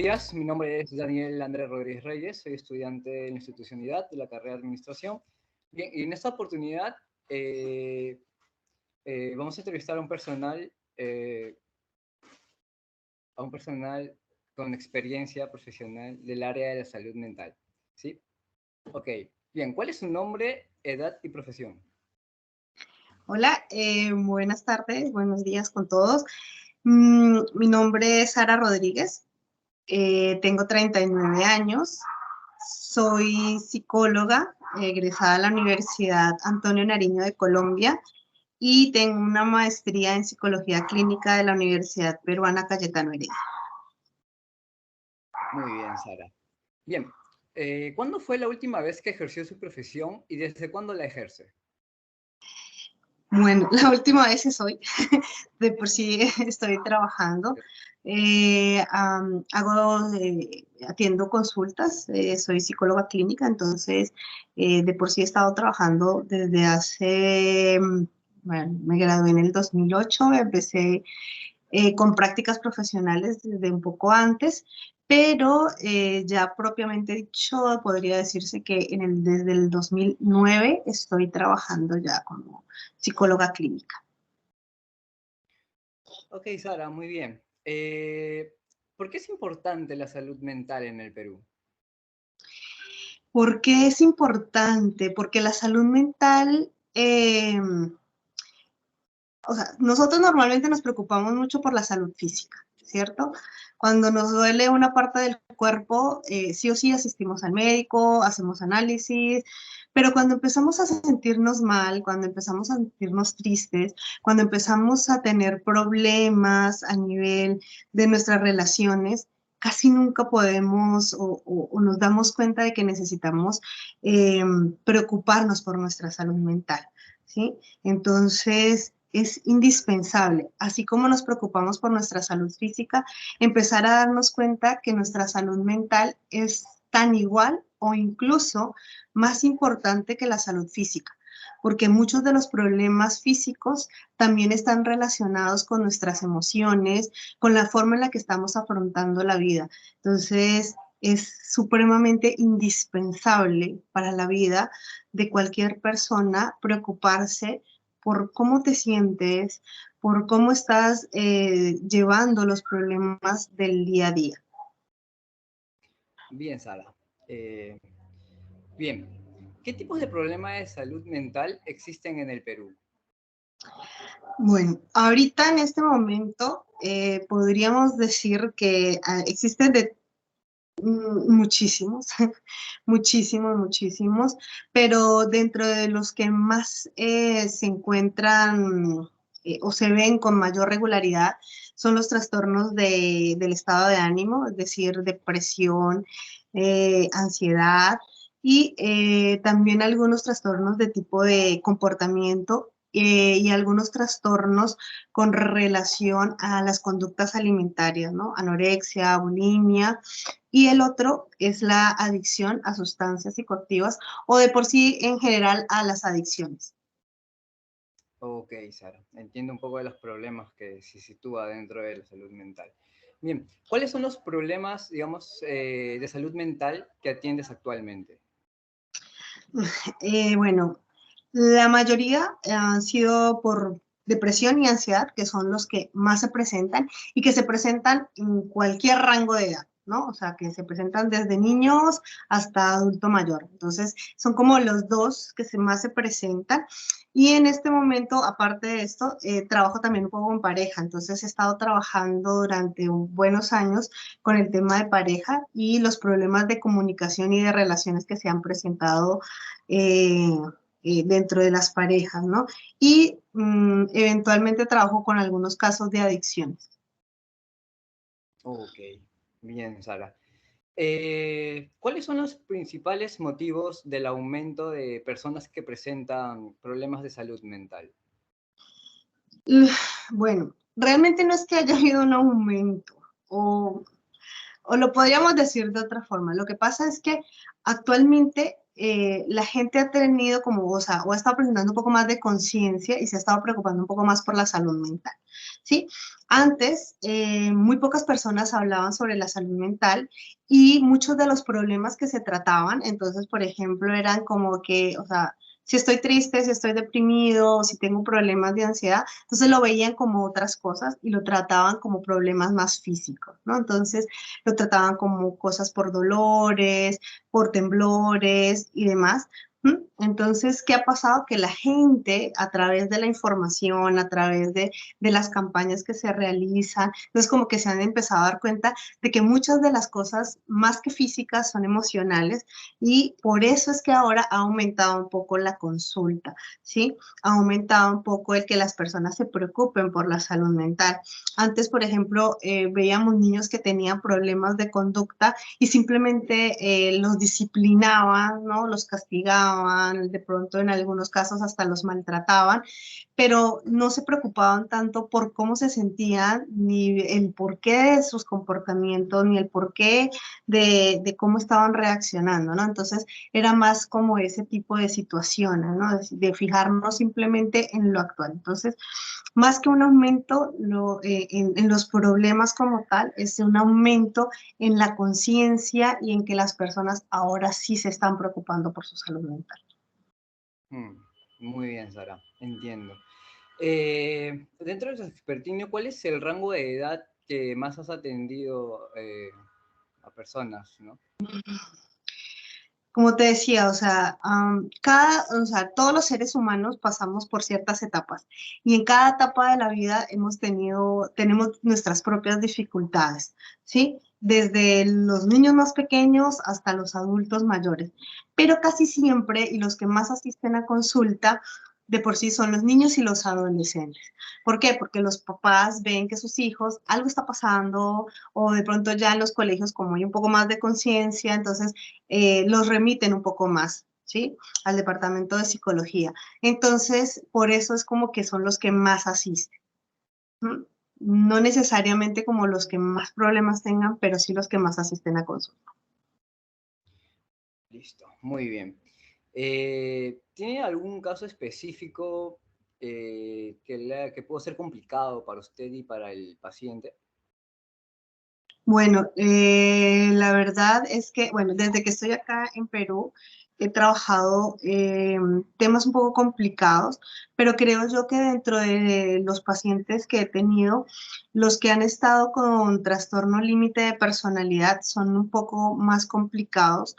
días, mi nombre es Daniel Andrés Rodríguez Reyes, soy estudiante de la institucionalidad de la carrera de Administración. Bien, y en esta oportunidad vamos a entrevistar a un personal con experiencia profesional del área de la salud mental, ¿sí? Ok, bien, ¿cuál es su nombre, edad y profesión? Hola, buenas tardes, buenos días con todos. Mi nombre es Sara Rodríguez, tengo 39 años, soy psicóloga, egresada a la Universidad Antonio Nariño de Colombia y tengo una maestría en psicología clínica de la Universidad Peruana Cayetano Heredia. Muy bien, Sara. Bien, ¿cuándo fue la última vez que ejerció su profesión y desde cuándo la ejerce? Bueno, la última vez es hoy, de por sí estoy trabajando. Atiendo consultas, soy psicóloga clínica, entonces de por sí he estado trabajando desde hace, bueno, me gradué en el 2008, empecé con prácticas profesionales desde un poco antes, pero ya propiamente dicho, podría decirse que desde el 2009 estoy trabajando ya como psicóloga clínica. Ok, Sara, muy bien. ¿Por qué es importante la salud mental en el Perú? ¿Por qué es importante? Porque la salud mental, o sea, nosotros normalmente nos preocupamos mucho por la salud física, ¿cierto? Cuando nos duele una parte del cuerpo, sí o sí asistimos al médico, hacemos análisis, pero cuando empezamos a sentirnos mal, cuando empezamos a sentirnos tristes, cuando empezamos a tener problemas a nivel de nuestras relaciones, casi nunca podemos o nos damos cuenta de que necesitamos preocuparnos por nuestra salud mental, ¿sí? Entonces, es indispensable, así como nos preocupamos por nuestra salud física, empezar a darnos cuenta que nuestra salud mental es tan igual o incluso más importante que la salud física, porque muchos de los problemas físicos también están relacionados con nuestras emociones, con la forma en la que estamos afrontando la vida. Entonces, es supremamente indispensable para la vida de cualquier persona preocuparse por cómo te sientes, por cómo estás llevando los problemas del día a día. Bien, Sara. Bien, ¿qué tipos de problemas de salud mental existen en el Perú? Bueno, ahorita en este momento podríamos decir que existen muchísimos, muchísimos, pero dentro de los que más se encuentran o se ven con mayor regularidad son los trastornos del estado de ánimo, es decir, depresión, ansiedad y también algunos trastornos de tipo de comportamiento y algunos trastornos con relación a las conductas alimentarias, ¿no? Anorexia, bulimia, y el otro es la adicción a sustancias psicoactivas o de por sí en general a las adicciones. Ok, Sara, entiendo un poco de los problemas que se sitúa dentro de la salud mental. Bien, ¿cuáles son los problemas, digamos, de salud mental que atiendes actualmente? Bueno, la mayoría han sido por depresión y ansiedad, que son los que más se presentan y que se presentan en cualquier rango de edad, ¿no? O sea, que se presentan desde niños hasta adulto mayor. Entonces, son como los dos que más se presentan. Y en este momento, aparte de esto, trabajo también un poco en pareja. Entonces, he estado trabajando durante buenos años con el tema de pareja y los problemas de comunicación y de relaciones que se han presentado eh, dentro de las parejas, ¿no? Y eventualmente trabajo con algunos casos de adicciones. Ok, bien, Sara. ¿Cuáles son los principales motivos del aumento de personas que presentan problemas de salud mental? Bueno, realmente no es que haya habido un aumento o lo podríamos decir de otra forma. Lo que pasa es que actualmente la gente ha tenido como, o sea, o ha estado presentando un poco más de conciencia y se ha estado preocupando un poco más por la salud mental, ¿sí? Antes, muy pocas personas hablaban sobre la salud mental y muchos de los problemas que se trataban, entonces, por ejemplo, eran como que, o sea, si estoy triste, si estoy deprimido, si tengo problemas de ansiedad, entonces lo veían como otras cosas y lo trataban como problemas más físicos, ¿no? Entonces lo trataban como cosas por dolores, por temblores y demás. Entonces, ¿qué ha pasado? Que la gente, a través de la información, a través de las campañas que se realizan, entonces como que se han empezado a dar cuenta de que muchas de las cosas, más que físicas, son emocionales y por eso es que ahora ha aumentado un poco la consulta, ¿sí? Ha aumentado un poco el que las personas se preocupen por la salud mental. Antes, por ejemplo, veíamos niños que tenían problemas de conducta y simplemente los disciplinaban, ¿no? Los castigaban, de pronto en algunos casos hasta los maltrataban, pero no se preocupaban tanto por cómo se sentían, ni el porqué de sus comportamientos, ni el porqué de cómo estaban reaccionando, ¿no? Entonces, era más como ese tipo de situaciones, ¿no? De fijarnos simplemente en lo actual. Entonces, más que un aumento en los problemas como tal, es un aumento en la conciencia y en que las personas ahora sí se están preocupando por su salud mental. Mm, muy bien, Sara, entiendo. Dentro de tu experticio, ¿cuál es el rango de edad que más has atendido a personas, ¿no? Como te decía, o sea, o sea, todos los seres humanos pasamos por ciertas etapas y en cada etapa de la vida tenemos nuestras propias dificultades, ¿sí? Desde los niños más pequeños hasta los adultos mayores. Pero casi siempre, y los que más asisten a consulta, de por sí son los niños y los adolescentes. ¿Por qué? Porque los papás ven que sus hijos algo está pasando o de pronto ya en los colegios como hay un poco más de conciencia, entonces los remiten un poco más, ¿sí? Al departamento de psicología. Entonces, por eso es como que son los que más asisten. ¿Mm? No necesariamente como los que más problemas tengan, pero sí los que más asisten a consulta. Listo, muy bien. ¿Tiene algún caso específico que pueda ser complicado para usted y para el paciente? Bueno, la verdad es que, bueno, desde que estoy acá en Perú, he trabajado temas un poco complicados, pero creo yo que dentro de los pacientes que he tenido, los que han estado con trastorno límite de personalidad son un poco más complicados,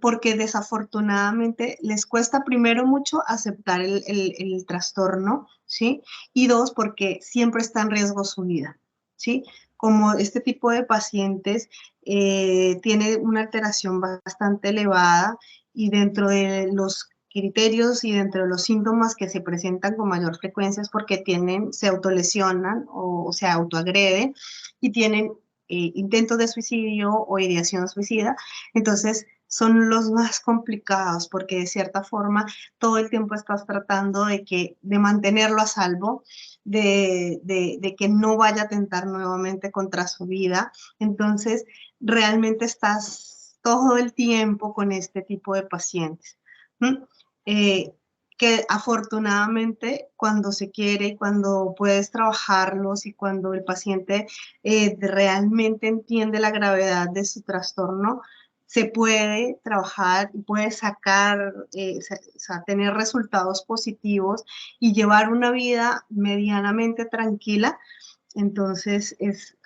porque desafortunadamente les cuesta primero mucho aceptar el trastorno, ¿sí? Y dos, porque siempre está en riesgo su vida, ¿sí? Como este tipo de pacientes tiene una alteración bastante elevada y dentro de los criterios y dentro de los síntomas que se presentan con mayor frecuencia es porque se autolesionan o se autoagreden y tienen intentos de suicidio o ideación suicida. Entonces, son los más complicados porque de cierta forma todo el tiempo estás tratando de mantenerlo a salvo, de que no vaya a tentar nuevamente contra su vida. Entonces, realmente estás todo el tiempo con este tipo de pacientes. ¿Mm? Eh, que afortunadamente cuando se quiere, cuando puedes trabajarlos y cuando el paciente realmente entiende la gravedad de su trastorno, se puede trabajar y puede sacar, o sea, tener resultados positivos y llevar una vida medianamente tranquila. Entonces es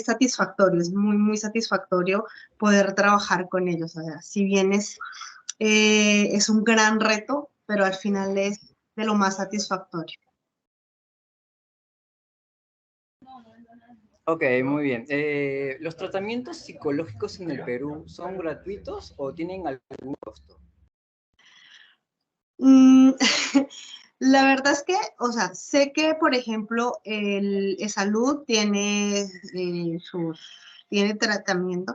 satisfactorio, es muy, muy satisfactorio poder trabajar con ellos. O sea, si bien es un gran reto, pero al final es de lo más satisfactorio. Ok, muy bien. ¿Los tratamientos psicológicos en el Perú son gratuitos o tienen algún costo? Mm, la verdad es que, o sea, sé que, por ejemplo, el salud tiene tratamiento,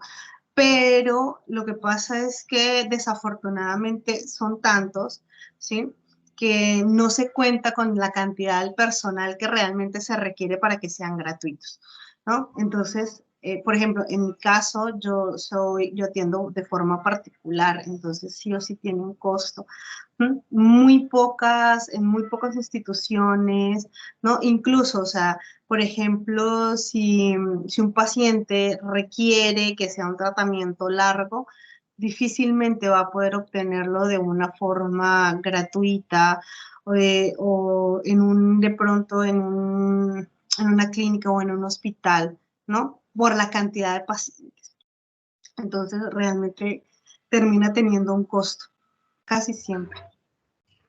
pero lo que pasa es que desafortunadamente son tantos, ¿sí? Que no se cuenta con la cantidad del personal que realmente se requiere para que sean gratuitos, ¿no? Entonces, Por ejemplo, en mi caso, yo atiendo de forma particular, entonces sí o sí tiene un costo. En muy pocas instituciones, ¿no? Incluso, o sea, por ejemplo, si un paciente requiere que sea un tratamiento largo, difícilmente va a poder obtenerlo de una forma gratuita o de pronto en una clínica o en un hospital, ¿no? Por la cantidad de pacientes. Entonces, realmente termina teniendo un costo, casi siempre.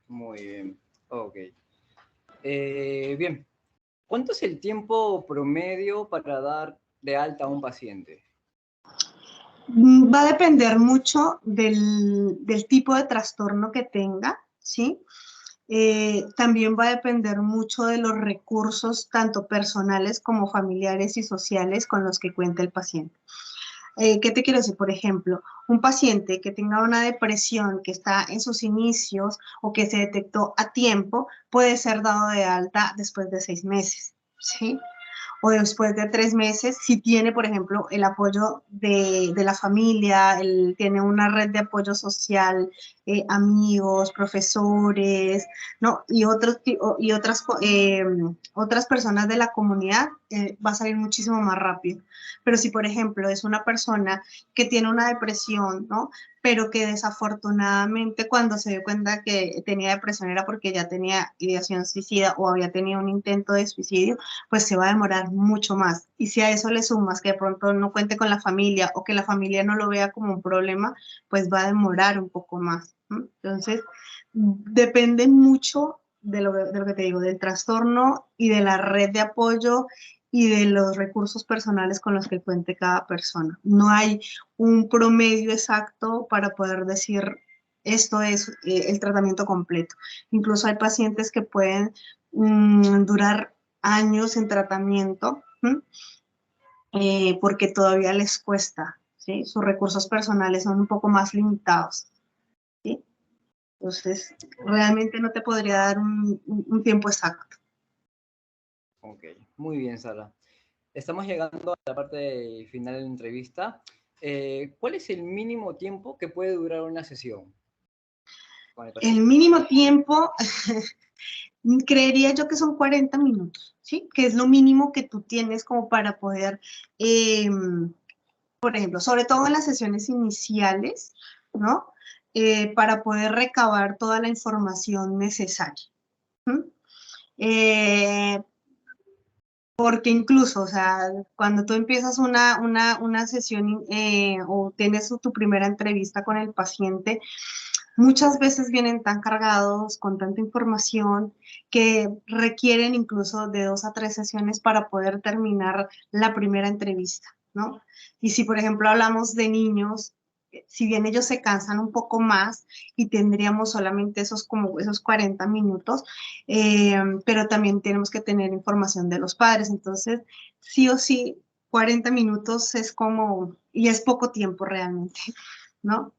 Muy bien, ok. Bien, ¿cuánto es el tiempo promedio para dar de alta a un paciente? Va a depender mucho del tipo de trastorno que tenga, ¿sí? También va a depender mucho de los recursos, tanto personales como familiares y sociales, con los que cuenta el paciente. ¿Qué te quiero decir? Por ejemplo, un paciente que tenga una depresión que está en sus inicios o que se detectó a tiempo, puede ser dado de alta después de 6 meses, ¿sí? O después de 3 meses, si tiene, por ejemplo, el apoyo de la familia, tiene una red de apoyo social, amigos, profesores, ¿no? Otras personas de la comunidad, va a salir muchísimo más rápido. Pero si, por ejemplo, es una persona que tiene una depresión, ¿no? Pero que desafortunadamente cuando se dio cuenta que tenía depresión era porque ya tenía ideación suicida o había tenido un intento de suicidio, pues se va a demorar mucho más. Y si a eso le sumas que de pronto no cuente con la familia o que la familia no lo vea como un problema, pues va a demorar un poco más, ¿no? Entonces, depende mucho de lo que te digo, del trastorno y de la red de apoyo y de los recursos personales con los que cuente cada persona. No hay un promedio exacto para poder decir esto es el tratamiento completo. Incluso hay pacientes que pueden durar años en tratamiento, porque todavía les cuesta, ¿sí? Sus recursos personales son un poco más limitados, ¿sí? Entonces, realmente no te podría dar un tiempo exacto. Ok, muy bien, Sara. Estamos llegando a la parte final de la entrevista. ¿Cuál es el mínimo tiempo que puede durar una sesión con el El paciente? mínimo tiempo, creería yo que son 40 minutos, ¿sí? Que es lo mínimo que tú tienes como para poder, eh, por ejemplo, sobre todo en las sesiones iniciales, ¿no? Para poder recabar toda la información necesaria. Eh, porque incluso, o sea, cuando tú empiezas una sesión o tienes tu primera entrevista con el paciente, muchas veces vienen tan cargados con tanta información que requieren incluso de 2 a 3 sesiones para poder terminar la primera entrevista, ¿no? Y si, por ejemplo, hablamos de niños, si bien ellos se cansan un poco más y tendríamos solamente esos 40 minutos, pero también tenemos que tener información de los padres. Entonces, sí o sí, 40 minutos es como, y es poco tiempo realmente, ¿no?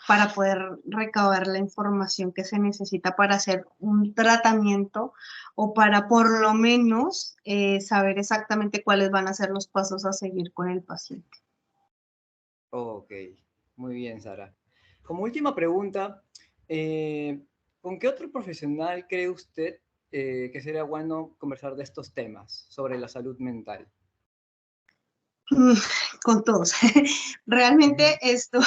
Para poder recabar la información que se necesita para hacer un tratamiento o para por lo menos saber exactamente cuáles van a ser los pasos a seguir con el paciente. Ok, muy bien, Sara. Como última pregunta, eh, ¿con qué otro profesional cree usted que sería bueno conversar de estos temas sobre la salud mental? Mm, con todos. Realmente esto,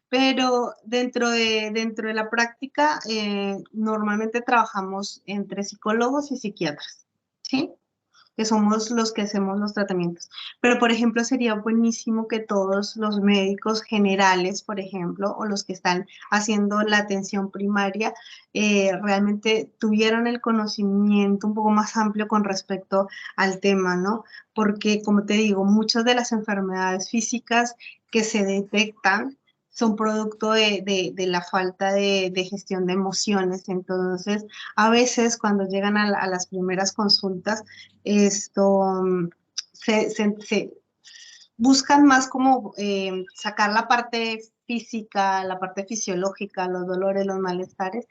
pero dentro de la práctica, normalmente trabajamos entre psicólogos y psiquiatras, ¿sí? Que somos los que hacemos los tratamientos. Pero, por ejemplo, sería buenísimo que todos los médicos generales, por ejemplo, o los que están haciendo la atención primaria, realmente tuvieran el conocimiento un poco más amplio con respecto al tema, ¿no? Porque, como te digo, muchas de las enfermedades físicas que se detectan son producto de la falta de gestión de emociones. Entonces, a veces cuando llegan a las primeras consultas, esto se buscan más como sacar la parte física, la parte fisiológica, los dolores, los malestares,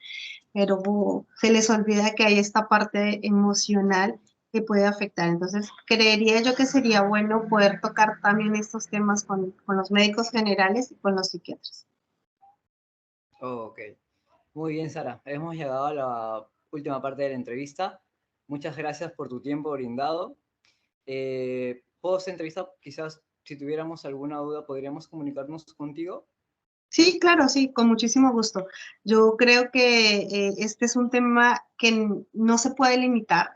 pero se les olvida que hay esta parte emocional que puede afectar. Entonces, creería yo que sería bueno poder tocar también estos temas con los médicos generales y con los psiquiatras. Ok, muy bien, Sara. Hemos llegado a la última parte de la entrevista. Muchas gracias por tu tiempo brindado. Post entrevista, quizás si tuviéramos alguna duda, podríamos comunicarnos contigo. Sí, claro, sí, con muchísimo gusto. Yo creo que este es un tema que no se puede limitar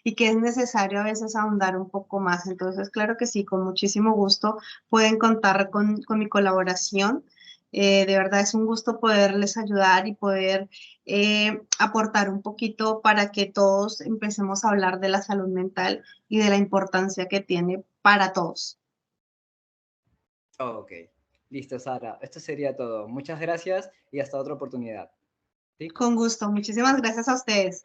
y que es necesario a veces ahondar un poco más. Entonces, claro que sí, con muchísimo gusto pueden contar con mi colaboración. De verdad es un gusto poderles ayudar y poder aportar un poquito para que todos empecemos a hablar de la salud mental y de la importancia que tiene para todos. Ok, listo, Sara. Esto sería todo. Muchas gracias y hasta otra oportunidad. ¿Sí? Con gusto. Muchísimas gracias a ustedes.